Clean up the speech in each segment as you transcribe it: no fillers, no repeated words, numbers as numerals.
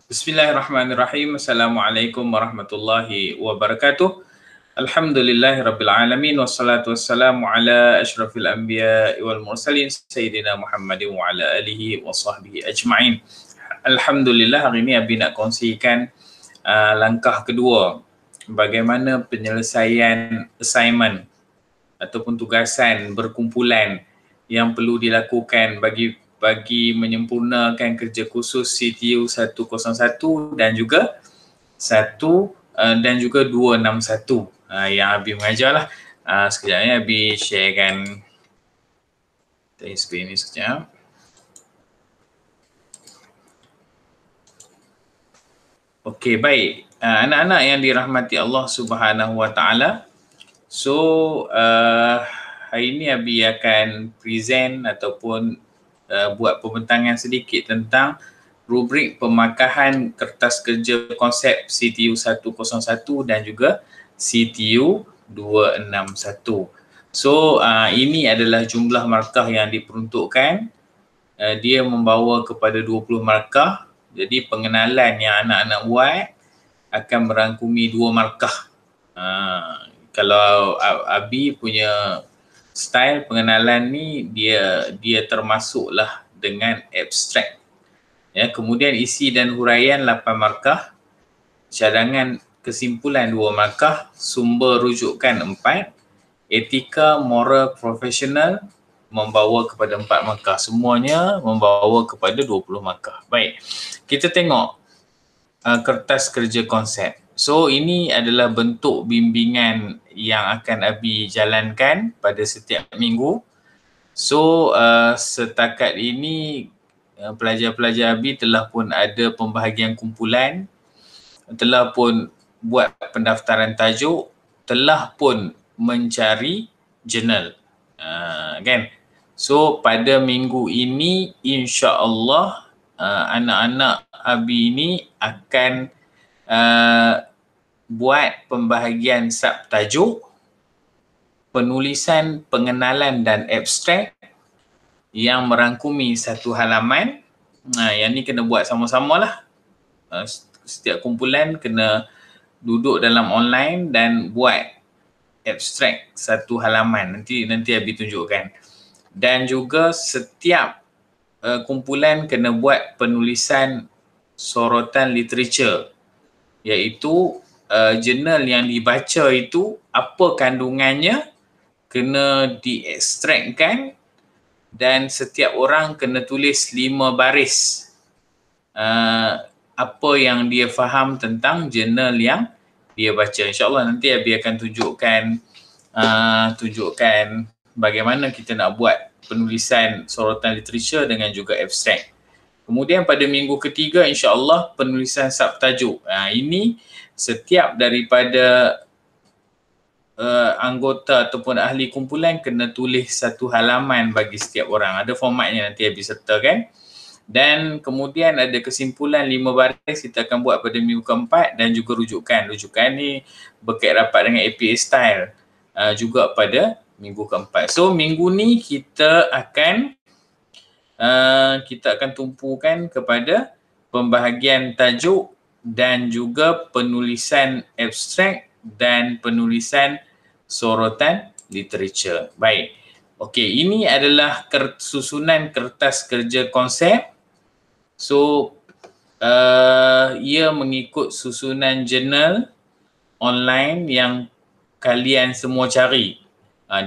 Bismillahirrahmanirrahim. Assalamualaikum warahmatullahi wabarakatuh. Alhamdulillahirabbil alamin wassalatu wassalamu ala asyrafil anbiya'i wal mursalin sayyidina Muhammadin wa ala alihi wa sahbihi ajma'in. Alhamdulillah, hari ini Abi nak kongsikan langkah kedua bagaimana penyelesaian assignment ataupun tugasan berkumpulan yang perlu dilakukan bagi menyempurnakan kerja khusus CTU 101 dan juga 261 yang Abi mengajarlah. Sekejap ni Abi sharekan screen ni sekejap. Okey, baik. Anak-anak yang dirahmati Allah Subhanahu Wa Taala. So, hari ini Abi akan present ataupun buat pembentangan sedikit tentang rubrik pemakahan kertas kerja konsep CTU 101 dan juga CTU 261. So, ini adalah jumlah markah yang diperuntukkan. Dia membawa kepada 20 markah. Jadi, pengenalan yang anak-anak buat akan merangkumi 2 markah. Kalau Abi punya style pengenalan ni, dia termasuklah dengan abstrak. Ya, kemudian isi dan huraian 8 markah, cadangan kesimpulan 2 markah, sumber rujukan 4, etika moral profesional membawa kepada 4 markah. Semuanya membawa kepada 20 markah. Baik, kita tengok kertas kerja konsep. So, ini adalah bentuk bimbingan yang akan Abi jalankan pada setiap minggu. So, setakat ini pelajar-pelajar Abi telah pun ada pembahagian kumpulan, telah pun buat pendaftaran tajuk, telah pun mencari jurnal. Kan? So, pada minggu ini insya-Allah anak-anak Abi ini akan buat pembahagian subtajuk, penulisan pengenalan dan abstrak yang merangkumi 1 halaman. Yang ni kena buat sama-sama lah. Setiap kumpulan kena duduk dalam online dan buat abstrak 1 halaman. Nanti Abi tunjukkan. Dan juga setiap kumpulan kena buat penulisan sorotan literature, iaitu jurnal yang dibaca itu apa kandungannya kena diekstrakkan dan setiap orang kena tulis 5 baris apa yang dia faham tentang jurnal yang dia baca. InsyaAllah nanti Abi akan tunjukkan bagaimana kita nak buat penulisan sorotan literature dengan juga abstrak. Kemudian pada minggu ketiga insya-Allah penulisan subtajuk. Ini setiap daripada anggota ataupun ahli kumpulan kena tulis 1 halaman bagi setiap orang. Ada formatnya, nanti Abi sertakan. Dan kemudian ada kesimpulan 5 baris kita akan buat pada minggu keempat dan juga rujukan. Rujukan ni berkait rapat dengan APA style juga pada minggu keempat. So minggu ni kita akan tumpukan kepada pembahagian tajuk dan juga penulisan abstrak dan penulisan sorotan literature. Baik. Okey, ini adalah susunan kertas kerja konsep. So, ia mengikut susunan jurnal online yang kalian semua cari.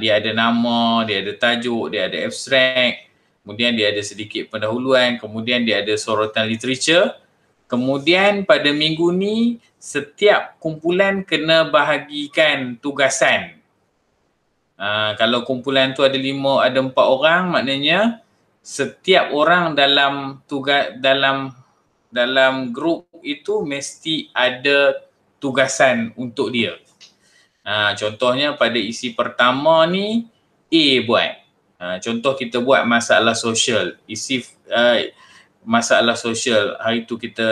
Dia ada nama, dia ada tajuk, dia ada abstrak, kemudian dia ada sedikit pendahuluan, kemudian dia ada sorotan literature. Kemudian pada minggu ni setiap kumpulan kena bahagikan tugasan. Kalau kumpulan tu ada 4 orang, maknanya setiap orang dalam grup itu mesti ada tugasan untuk dia. Contohnya pada isi pertama ni A buat. Contoh kita buat masalah sosial. Isi masalah sosial. Hari tu kita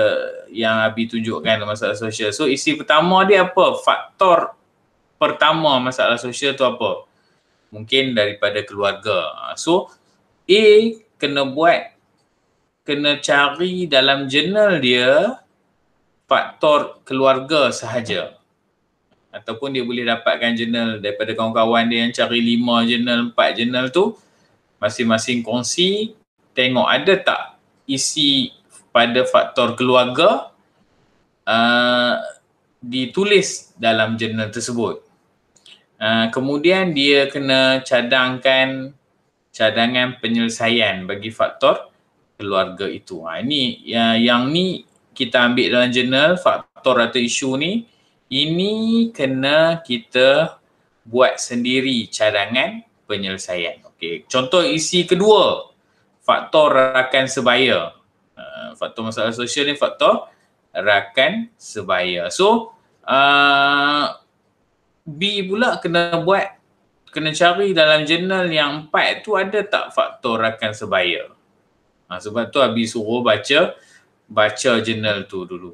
yang Abi tunjukkan masalah sosial. So isi pertama dia apa? Faktor pertama masalah sosial tu apa? Mungkin daripada keluarga. So A kena cari dalam jurnal dia faktor keluarga sahaja, ataupun dia boleh dapatkan jurnal daripada kawan-kawan dia yang cari 5 jurnal, 4 jurnal tu, masing-masing kongsi, tengok ada tak isi pada faktor keluarga ditulis dalam jurnal tersebut. Kemudian dia kena cadangkan cadangan penyelesaian bagi faktor keluarga itu. Ini yang ni kita ambil dalam jurnal, faktor atau isu ni, ini kena kita buat sendiri cadangan penyelesaian. Okey, contoh isi kedua, faktor rakan sebaya. Faktor masalah sosial ni faktor rakan sebaya. So, B pula kena cari dalam jurnal yang 4 tu ada tak faktor rakan sebaya. Sebab tu Abi suruh baca jurnal tu dulu.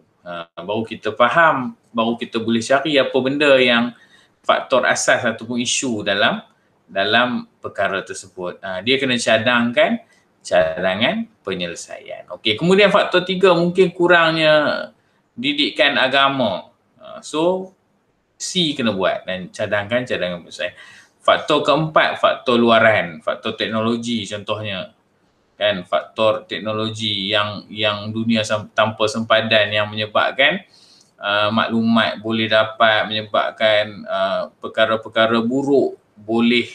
Baru kita faham, baru kita boleh cari apa benda yang faktor asas ataupun isu dalam perkara tersebut. Dia kena cadangkan cadangan penyelesaian. Okey, kemudian faktor 3 mungkin kurangnya didikan agama. So C kena buat dan cadangkan cadangan penyelesaian. Faktor keempat, faktor luaran, faktor teknologi contohnya. Kan, faktor teknologi yang dunia tanpa sempadan yang menyebabkan maklumat boleh dapat, menyebabkan perkara-perkara buruk boleh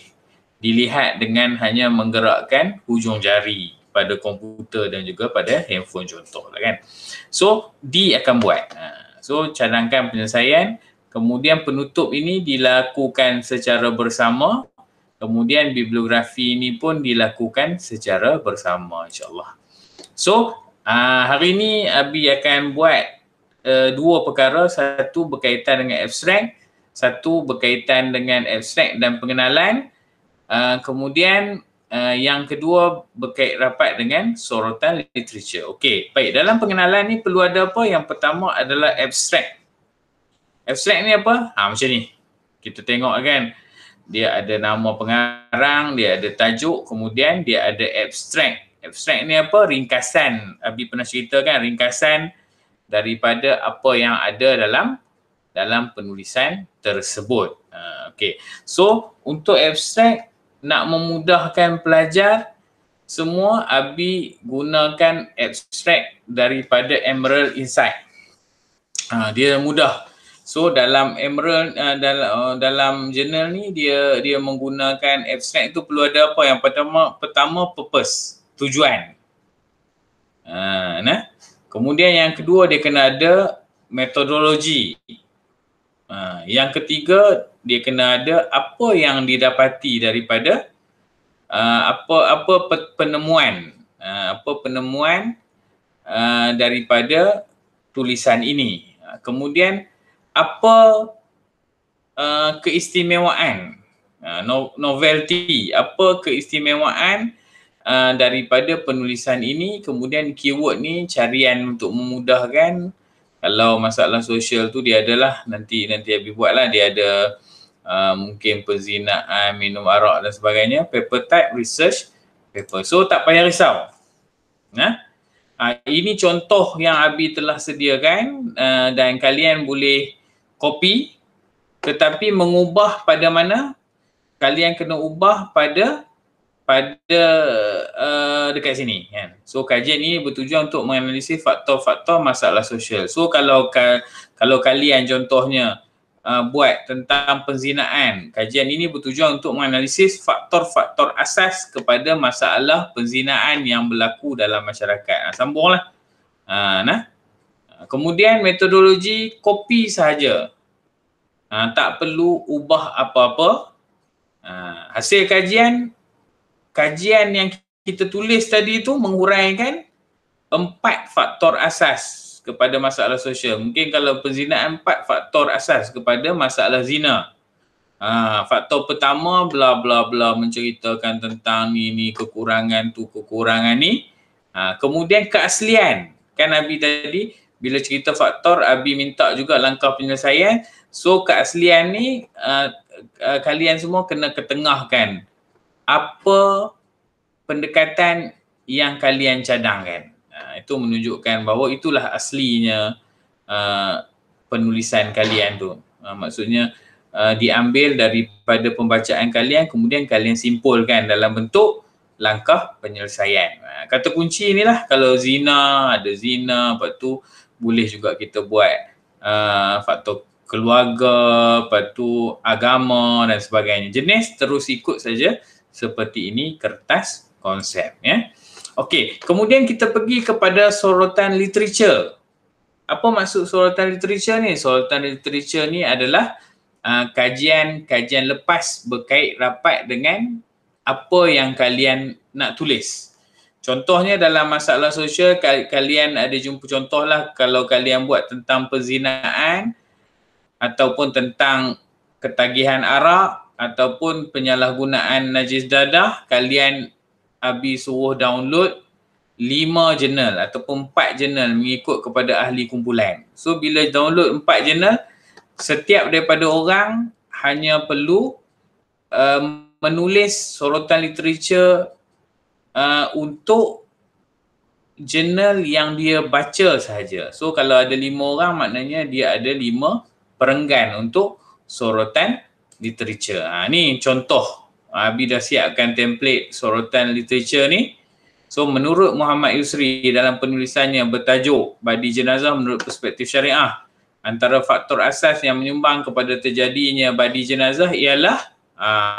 dilihat dengan hanya menggerakkan hujung jari pada komputer dan juga pada handphone contoh lah kan. So D akan buat. So cadangkan penyelesaian, kemudian penutup ini dilakukan secara bersama, kemudian bibliografi ini pun dilakukan secara bersama insyaAllah. So hari ini Abi akan buat dua perkara, satu berkaitan dengan abstrak, satu berkaitan dengan abstrak dan pengenalan, kemudian yang kedua berkait rapat dengan sorotan literature. Okey, baik, dalam pengenalan ni perlu ada apa? Yang pertama adalah abstrak. Abstrak ni apa? Macam ni. Kita tengok kan, dia ada nama pengarang, dia ada tajuk, kemudian dia ada abstrak. Abstrak ni apa? Ringkasan. Abi pernah ceritakan ringkasan daripada apa yang ada dalam penulisan tersebut. Okey. So, untuk abstrak nak memudahkan pelajar semua, Abi gunakan abstrak daripada Emerald Insight. Dia mudah. So dalam Emerald dalam jurnal ni dia menggunakan abstrak tu perlu ada apa? Yang pertama purpose, tujuan. Kemudian yang kedua dia kena ada metodologi. Yang ketiga dia kena ada apa yang didapati daripada apa penemuan daripada tulisan ini. Kemudian apa keistimewaan, novelty, apa keistimewaan daripada penulisan ini. Kemudian keyword ni carian untuk memudahkan. Kalau masalah sosial tu dia adalah nanti Abi buatlah, dia ada mungkin perzinaan, minum arak dan sebagainya, paper type, research paper. So tak payah risau. Ini contoh yang Abi telah sediakan dan kalian boleh copy, tetapi mengubah pada mana? Kalian kena ubah pada dekat sini kan. So kajian ini bertujuan untuk menganalisis faktor-faktor masalah sosial. So kalau kalian contohnya buat tentang penzinaan, kajian ini bertujuan untuk menganalisis faktor-faktor asas kepada masalah penzinaan yang berlaku dalam masyarakat. Sambunglah. Kemudian metodologi, copy sahaja. Tak perlu ubah apa-apa. Hasil kajian yang kita tulis tadi tu menguraikan 4 faktor asas kepada masalah sosial. Mungkin kalau penzinaan 4 faktor asas kepada masalah zina. Faktor pertama bla bla bla menceritakan tentang ni kekurangan tu, kekurangan ni. Kemudian keaslian. Kan Abi tadi bila cerita faktor, Abi minta juga langkah penyelesaian. So keaslian ni kalian semua kena ketengahkan apa pendekatan yang kalian cadangkan. Itu menunjukkan bahawa itulah aslinya penulisan kalian tu. Maksudnya diambil daripada pembacaan kalian, kemudian kalian simpulkan dalam bentuk langkah penyelesaian. Kata kunci inilah, kalau zina, ada zina, lepas tu boleh juga kita buat faktor keluarga, lepas tu agama dan sebagainya. Jenis terus ikut saja seperti ini kertas konsep, ya. Okey, kemudian kita pergi kepada sorotan literature. Apa maksud sorotan literature ni? Sorotan literature ni adalah kajian lepas berkait rapat dengan apa yang kalian nak tulis. Contohnya dalam masalah sosial, kalian ada jumpa contohlah kalau kalian buat tentang perzinaan ataupun tentang ketagihan arak ataupun penyalahgunaan najis dadah, kalian Abi suruh download 5 jurnal ataupun 4 jurnal mengikut kepada ahli kumpulan. So bila download 4 jurnal, setiap daripada orang hanya perlu menulis sorotan literature untuk jurnal yang dia baca sahaja. So kalau ada 5 orang, maknanya dia ada 5 perenggan untuk sorotan literature. Ni contoh. Abi dah siapkan template sorotan literature ni. So menurut Muhammad Yusri dalam penulisannya bertajuk Badi Jenazah menurut perspektif syariah, antara faktor asas yang menyumbang kepada terjadinya badi jenazah ialah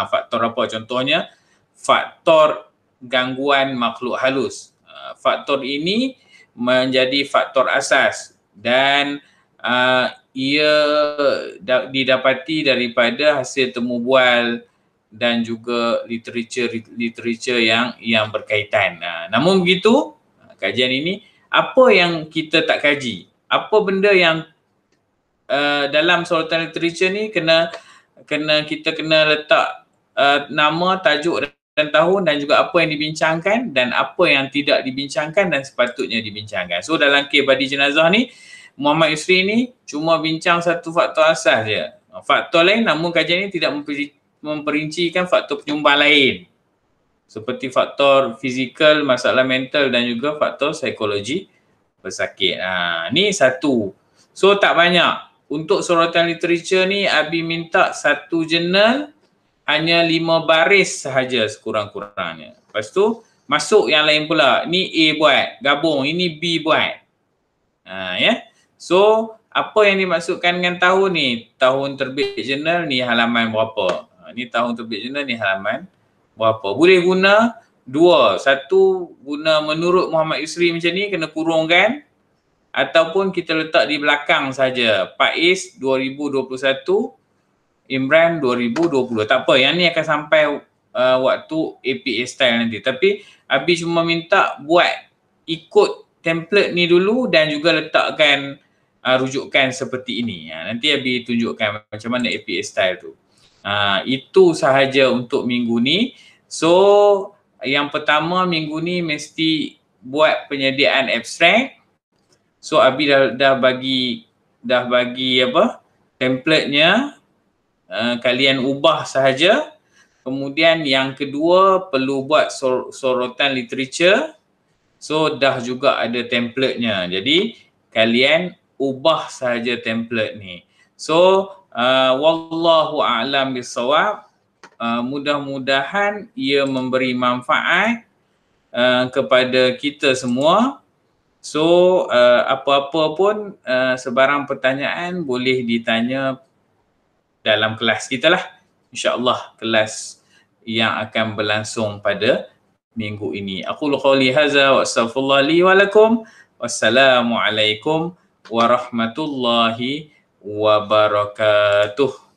faktor apa? Contohnya faktor gangguan makhluk halus. Faktor ini menjadi faktor asas dan ia didapati daripada hasil temu bual dan juga literature yang berkaitan. Namun begitu, kajian ini, apa yang kita tak kaji? Apa benda yang dalam sorotan literature ni kita kena letak nama, tajuk dan tahun dan juga apa yang dibincangkan dan apa yang tidak dibincangkan dan sepatutnya dibincangkan. So dalam kes badi jenazah ni, Muhammad Yusri ni cuma bincang satu faktor asas je. Faktor lain, namun kajian ini tidak memperincikan faktor penyumbang lain seperti faktor fizikal, masalah mental dan juga faktor psikologi pesakit. Ni satu. So tak banyak. Untuk sorotan literature ni, Abi minta satu jurnal hanya 5 baris sahaja sekurang-kurangnya. Lepas tu masuk yang lain pula. Ni A buat, gabung. Ini B buat. Ya. So apa yang dimaksudkan dengan tahun ni? Tahun terbit jurnal ni halaman berapa? Ni tahun terbit jurnal ni halaman berapa? Boleh guna 2. Satu guna menurut Muhammad Yusri macam ni, kena kurungkan. Ataupun kita letak di belakang saja. Faiz 2021, Imran 2020. Tak apa, yang ni akan sampai waktu APA style nanti. Tapi Abi cuma minta buat ikut template ni dulu dan juga letakkan rujukan seperti ini. Nanti Abi tunjukkan macam mana APA style tu. Itu sahaja untuk minggu ni. So yang pertama minggu ni mesti buat penyediaan abstrak. So Abi dah bagi apa template-nya, kalian ubah sahaja. Kemudian yang kedua perlu buat sorotan literature. So dah juga ada template-nya. Jadi kalian ubah sahaja template ni. So wallahu a'lam bissawab. Mudah-mudahan ia memberi manfaat kepada kita semua. So apa-apa pun sebarang pertanyaan boleh ditanya dalam kelas kita lah. InsyaAllah kelas yang akan berlangsung pada minggu ini. Aqulu qawli hadza wa astaghfirullah li wa lakum. Wassalamualaikum warahmatullahi wabarakatuh.